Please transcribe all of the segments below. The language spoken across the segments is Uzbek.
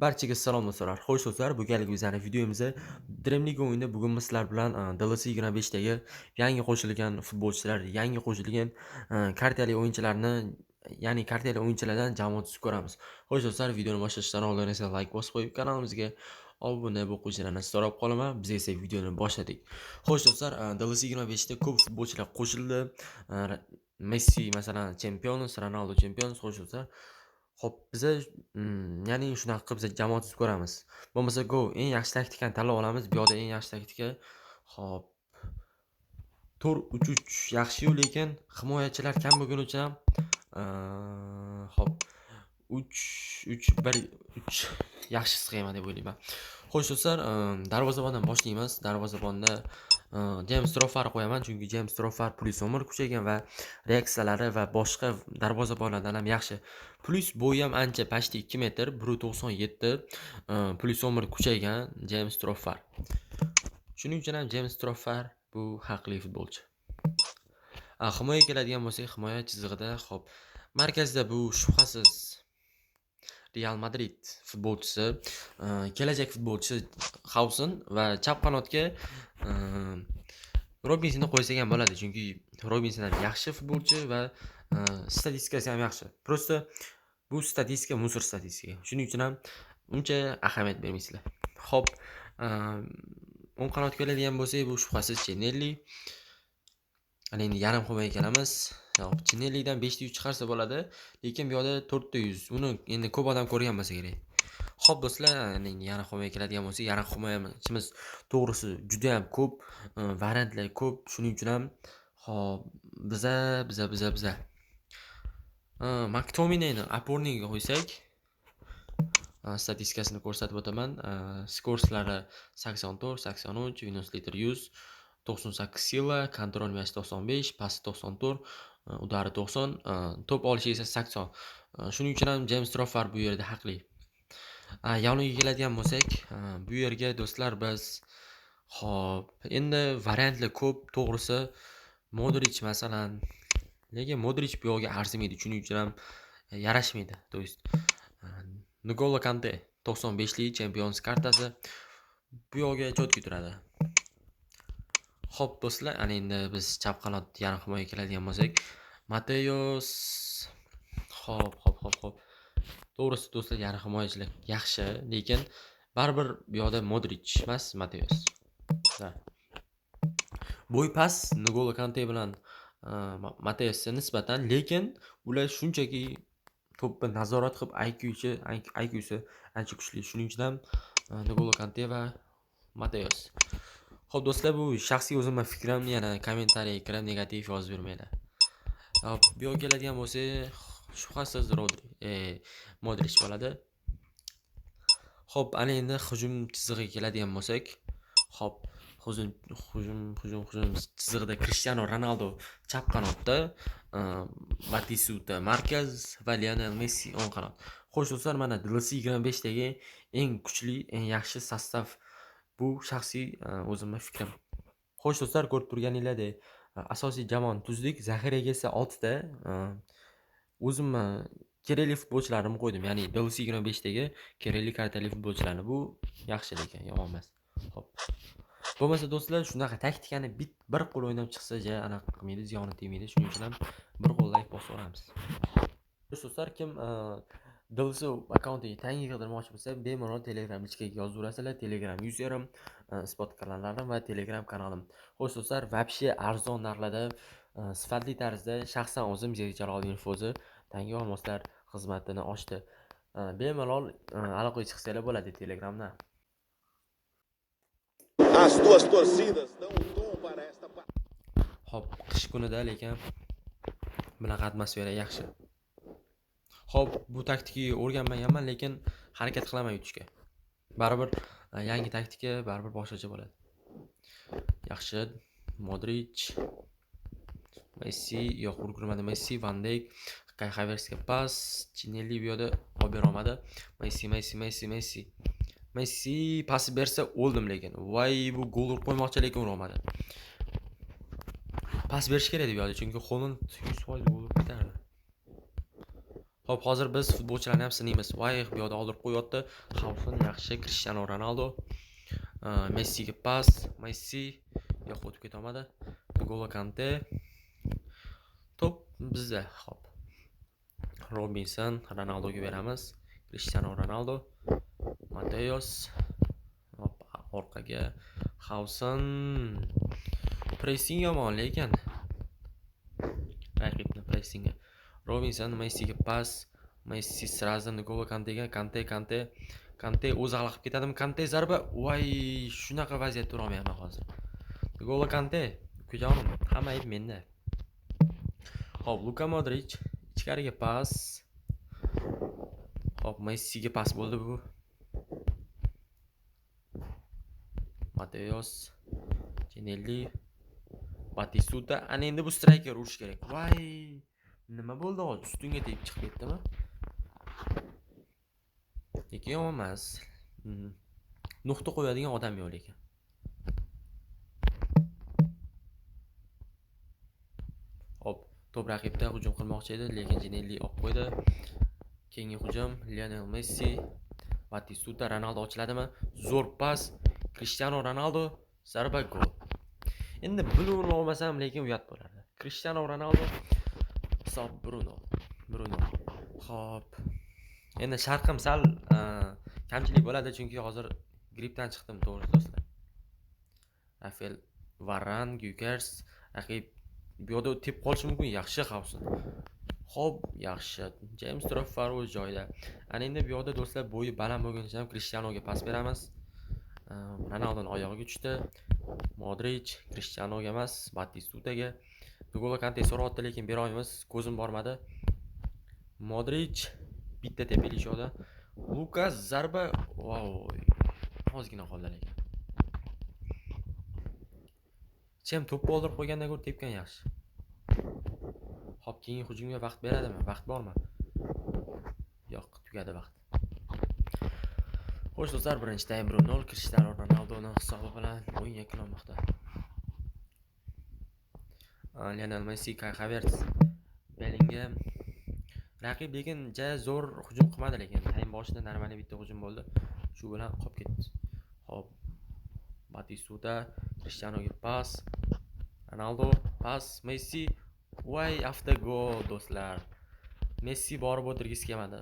Barchaga salom do'stlar. Xo'sh do'stlar, bu galgi bizning videomizda Dream League o'yinida bugun biz sizlar bilan DLC 25 dagi yangi qo'shilgan futbolchilar, yangi qo'shilgan kartali o'yinchilarni, ya'ni kartali o'yinchilardan jamoa tuzib ko'ramiz. Xo'sh do'stlar, videoni boshlashdan oldin esa like bosib qo'yib, kanalimizga obuna bo'lib qo'shilishni so'rab qolaman. Biz esa videoni boshladik. Xo'sh do'stlar, DLC 25 da ko'p futbolchilar qo'shildi. Messi masalan Champions, Ronaldo Champions. Xo'sh do'stlar, Xo'p, biza ya'ni shunaqa qilib biza jamoa tuzib ko'ramiz. Bo'lmasa eng yaxshi taktikani tanlab olamiz. Bu yoqda eng yaxshi taktika hop 4-3-3 yaxshi-yu, lekin himoyachilar kam bo'lgani uchun ham hop 3-3-1-3 yaxshi sxema deb o'ylayman. Xo'sh do'stlar, darvozabondan boshlaymiz. Darvozabonda James Troffar qo'yaman, chunki James Troffar plyus umr kuchaygan va reaksiyalari va boshqa darvozabonlardan ham yaxshi. Plyus bo'yi ham ancha pashti 2 metr, 1.97 plyus umr kuchaygan James Troffar. Shuning uchun ham James Troffar bu haqli futbolchi. Himoyaga keladigan bo'lsak, himoya chizig'ida hop markazda bu shubhasiz Real Madrid futbolchisi, kelajak futbolchisi Hausen va chap qanotga Robinsonni qo'ysak ham bo'ladi, chunki Robinson ham yaxshi futbolchi va statistikasi ham yaxshi. Prosta bu statistika musor statistika. Shuning uchun ham uncha ahamiyat bermaysizlar. Xo'p, o'ng qanotga keladigan bo'lsak, bu shubhasiz Chinelli. Ana endi yarim himoyaga kelamiz. Chinellidan 5 ta 100 chiqarsa bo'ladi, lekin bu yoqda 4 ta 100. Uni endi ko'p odam ko'rgan bo'lsa kerak. Xo'p do'stlar, endi yarim himoyaga keladigan bo'lsak, yarim himoyachimiz to'g'risi juda ham ko'p, variantlar ko'p. Shuning uchun ham hop biza McTominayni oporniga qo'ysak, statistikasini ko'rsatib o'taman. Skorslari 84, 83, Venus liter 100, 98 sila, kontrol mesh 95, pas 94, udari 90, to'p olishi esa 80. Shuning uchun ham James Troffar bu yerda haqli. Yoniga keladigan bo'lsak, bu yerga do'stlar biz hop, endi variantlar ko'p, to'g'risi Modric masalan, lekin Modric bu yoqqa arzimaydi, shuning uchun ham yarashmaydi. To есть N'Golo Kante 95lik Champions kartasi bu yoqqa chotki turadi. Xo'p do'stlar, ana endi biz chap qanot yarim himoyaga keladigan bo'lsak, Mateos hop. To'g'risi do'stlar, yarim himoyachilar yaxshi, lekin baribir bu yoqda Modric emas, Mateos. Bo'y pas N'Golo Kante bilan Mateosga nisbatan, lekin ular shunchaki to'pni nazorat qilib IQ'si ancha kuchli. Shuning uchun ham N'Golo Kante va Mateos. Xo'p do'stlar, bu shaxsiy o'zimning fikrim, yana kommentariy kirib negativ yozib bermanglar. Hop, bu yoqqa keladigan bo'lsa, shubhasiz Modric bo'ladi. Xo'p, ana endi hujum chizig'iga keladigan bo'lsak, hop, hujum chizig'ida Cristiano Ronaldo chap qanotda, Batista markaz va Lionel Messi o'ng qanot. Xo'sh do'stlar, mana DLC 25 dagi eng kuchli, eng yaxshi sostav bu shaxsiy o'zimning fikrim. Xo'sh do'stlar, ko'rib turganinglardek, asosiy jamoani tuzdik. Zaxiraga esa 6 ta o'zimni kerakli futbolchilarimni qo'ydim. Ya'ni DLC 25 dagi kerakli kartali futbolchilarni. Bu yaxshi, lekin yomon emas. Xo'p. Bo'lmasa do'stlar, shunaqa taktikani bir qo'l o'ynab chiqsa, anaqa qilmaydi, ziyoni tegmaydi. Shuning uchun ham bir qo'l like bosib olamiz. Do'stlar, kim DLC akkauntiga tangi qidirmoqchi bo'lsa, bemalol Telegram ichiga yozaverasizlar. Telegram userim, spot kanallarim va Telegram kanalim. Xo'sh do'stlar, вообще arzon narxlarda, sifatli tarzda shaxsan o'zim Zerikjalol infozi tangi olmoslar xizmatini ochdi. Bemalol aloqaga chiqsanglar bo'ladi Telegramdan. As duas torcidas dão um tom para esta partida. Hop, qish kunida lekin bunaqa atmosfera yaxshi. Hop, bu taktikaga o'rganmaganman, lekin harakat qilaman yutishga. Baribir yangi taktika, baribir boshqacha bo'ladi. Yaxshi, Modric, Messi, yo'q, urgurmadi Messi, Van Dijk, Kai Havertzga pas, Chinelli bu yoqda olib bera olmadi. Messi pas bersa o'ldim, lekin. Voy, bu gol urib qo'ymoqchi, lekin ura olmadi. Pas berish kerak deb yo'ldi, chunki Holland 100% gol urib ketardi. Xo'p, hozir biz futbolchilarni ham sinaymiz. Voy, bu yoqda oldirib qo'yapti. Xavfin yaxshi Cristiano Ronaldo. Messiga pas, Messi yo'q, o'tib keta olmadi. N'Golo Kante. To'p bizda. Xo'p. Robinson Ronaldoga beramiz. Cristiano Ronaldo, Mateos. Hop, orqaga Xavsin. Pressing yomon lekin. Raqibni pressingi. Robinson Messiga pas. Messi sразу N'Golo Kantega. Kante o'zi hal qilib ketadimi? Kante zarba. Voy, shunaqa vaziyat tura olmayman hozir. N'Golo Kante, ukajonim, hamma ayb menda. Hop, Luka Modric ichkariga pas. Hop, Messiga pas bo'ldi bu. Mateos, Chenelli, Batistuta. Ana endi bu striker urish kerak. Voy, nima bo'ldi hozir? Ustunga tegib chiqib ketdimi? Lekin yomon emas. Nuqta qo'yadigan odam yo'q lekin. Hop, to'p raqibda hujum qilmoqchi edi, lekin Chenelli olib qo'ydi. Keyingi hujum Lionel Messi, Batistuta, Ronaldo ochiladimi? Zo'r pas. Cristiano Ronaldo, zarba, gol. Endi Bruno olmasam lekin uyat bo'lardi. Cristiano Ronaldo, hisob Bruno. Hop. Endi sharqim sal kamchilik bo'ladi, chunki hozir grippdan chiqdim, to'g'ri do'stlar. Rafael Varane, Gyökeres, raqib bu yoqda tep qolishi mumkin. Yaxshi Xavsin. Xo'p, yaxshi. James Troffar o'z joyida. Ana endi bu yoqda do'stlar bo'yi baland bo'lgani uchun Cristianoga pas beramiz. Ronaldoning oyog'iga tushdi. Modric, Cristianoga emas, Batistutaga. N'Golo Kante so'rayapti, lekin bera olmaymiz. Ko'zim bormadi. Modric bitta tepalik yo'da. Lukas zarba. Voy. Ozgina qoldi lekin. Chem to'pni oldirib qo'yganda ko'rib tepgan yaxshi. Hop, keyingi hujumga vaqt beradimi? Vaqt bormi? Yo'q, tugadi vaqt. Xo'sh do'stlar, birinchi taym 1-0 Cristiano Ronaldoning hisobi bilan o'yin yakunlanmoqda. Lionel Messi, Kai Havertz, Bellingham. Raqib lekin zo'r hujum qilmadi, lekin taym boshida normal bitta hujum bo'ldi. Shu bilan qolib ketdi. Hop, Batistuta, Cristianoga pas. Ronaldo, pas, Messi. Voy, avtogol do'stlar. Messi borib o'tirgisi kelmadi.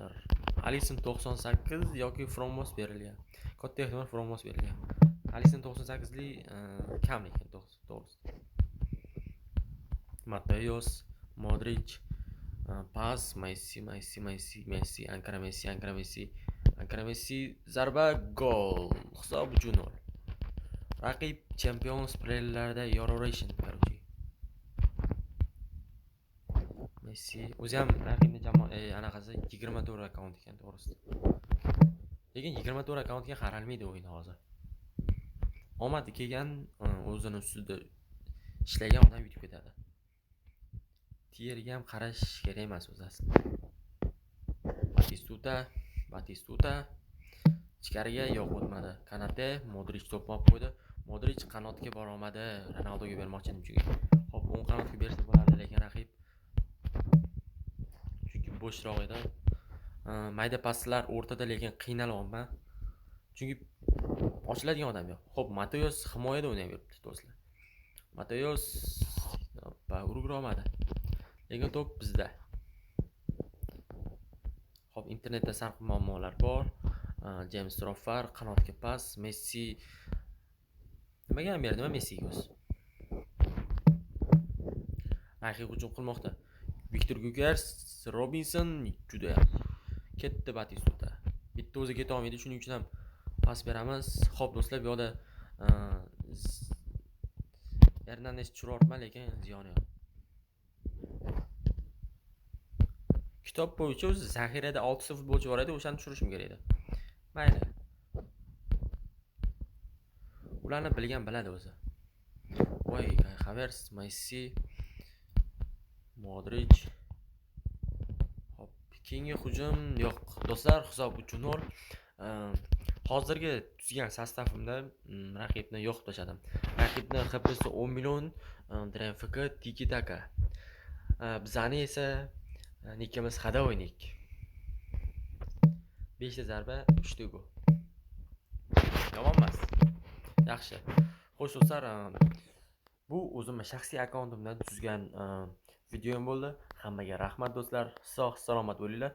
Alisson 98 yoki Fromos berilgan. Katta ehtimol Fromos berilgan. Alisson 98lik kam lekin to'g'risi. Mateos, Modric, pas, Messi, Ankara Messi, zarba, gol. Hisob 3-0. Raqib Champions League'larda yoraverishdi, короче. Messi o'zi ham raqibni anaqasi 24 akkaunt ekan, to'g'risi. Lekin 24 akkauntga qaralmaydi o'yin hozir. Omadi kelgan o'zini ustida ishlagan odam yutib ketadi. Tiyerga ham qarash kerak emas o'zi aslida. Batistuta ichkariga yo'q o'tmadi. Kanate, Modric to'pni olib qo'ydi. Modric qanotga bora olmadi. Ronaldoga bermoqchi edim chunki. Hop, o'ng qanotga bersa bo'lardi, lekin raqib chunki bo'shroq edi. Mayda paslar o'rtada, lekin qiynalyapman. Chunki ochiladigan odam yo'q. Hop, Mateos himoyada o'ynayapti do'stlar. Mateos urg'ira olmadi. Lekin to'p bizda. Hop, internetda sal muammolar bor. James Troffar qanotga pas, Messi nimaga ham berdi? Nima Messiga o'zi? Raqib hujum qilmoqda. Viktor Gyökeres, Robinson juda ketdi Batistuta. Bitta o'zi keta olmaydi, shuning uchun ham pas beramiz. Xo'p do'stlar, bu yoqda Hernandez tushiribman, lekin ziyoni yo'q. Kitob bo'yicha o'zi zaxirada 6 ta futbolchi bor edi, o'shani tushirishim kerak edi. Mayli. Ularni bilgan biladi o'zi. Voy, Havertz, Messi, Modric. Hop, keyingi hujum yo'q. Do'stlar, hisob 3-0. Hozirgi tuzgan sostavimda raqibni yo'q tashladim. Raqibni HPsi 10 million, DRFK Tiki Taka. Bizani esa nekkimiz hada o'ynik. 5 ta zarba, 3 ta gol. Yomon emas. Yaxshi. Xo'sh do'stlar, bu o'zimning shaxsiy akkauntimdan tuzgan videom bo'ldi. Hammaga rahmat do'stlar. Sog' salomat bo'linglar.